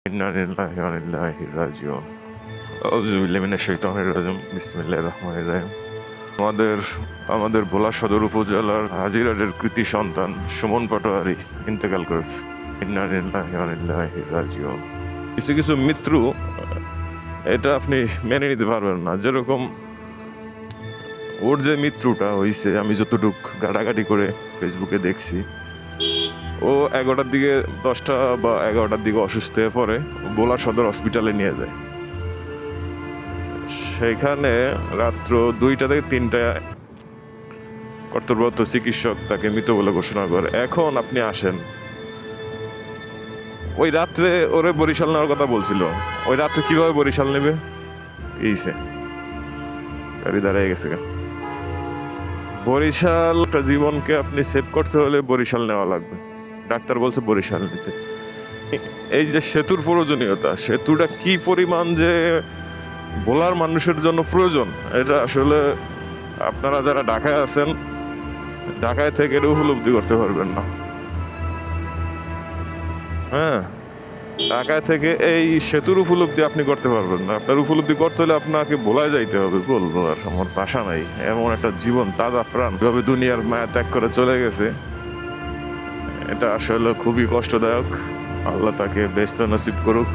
ইন্না লিল্লাহি ওয়া ইন্না ইলাইহি রাজিউন। আউযু বিল্লাহি মিনাশ শাইতানির রাজিম। বিসমিল্লাহির রহমানির রহিম। আমাদের আমাদের ভোলা সদর উপজেলার হাজিরাটের কৃতি সন্তান সুমন পাটোয়ারি ইন্তেকাল করেছে। ইন্না লিল্লাহি ওয়া ইন্না ইলাইহি রাজিউন। কিছু কিছু মৃত্যু এটা আপনি মেনে নিতে পারবেন না। যেরকম ওর যে মৃত্যুটা হয়েছে, আমি যতটুক ঘাটাঘাটি করে ফেসবুকে দেখছি, ও 11টার দিকে 10টা বা 11টার দিকে অসুস্থ হয়ে পড়ে, ভোলা সদর হসপিটালে নিয়ে যায়। সেখানে রাত্র 2টা থেকে 3টায় কর্তব্যরত চিকিৎসক তাকে মৃত বলে ঘোষণা করে। এখন আপনি আসেন, ওই রাত্রে ওরে বরিশাল নেওয়ার কথা বলছিল, ওই রাত্রে কিভাবে বরিশাল নেবে? এইছে গাড়ি দাঁড়িয়ে গেছে। বরিশাল একটা জীবনকে আপনি সেভ করতে হলে বরিশাল নেওয়া লাগবে। ডাক্তার বলছে বরিশাল নিতে। এই যে সেতুর প্রয়োজনীয়তা, সেতুটা কি পরিমাণ যে ভোলার মানুষের জন্য প্রয়োজন, এটা আসলে আপনারা যারা ঢাকায় আছেন, ঢাকায় থেকে এটা উপলব্ধি করতে পারবেন না। হ্যাঁ, ঢাকায় থেকে এই সেতুর উপলব্ধি আপনি করতে পারবেন না। আপনার উপলব্ধি করতে হলে আপনাকে ভোলায় যাইতে হবে। বলবো আর আমার ভাষা নাই। এমন একটা জীবন, তাজা প্রাণ ভাবে দুনিয়ার মায়া ত্যাগ করে চলে গেছে, এটা আসলে খুবই কষ্টদায়ক। আল্লাহ তাকে বেহেশত নসিব করুক।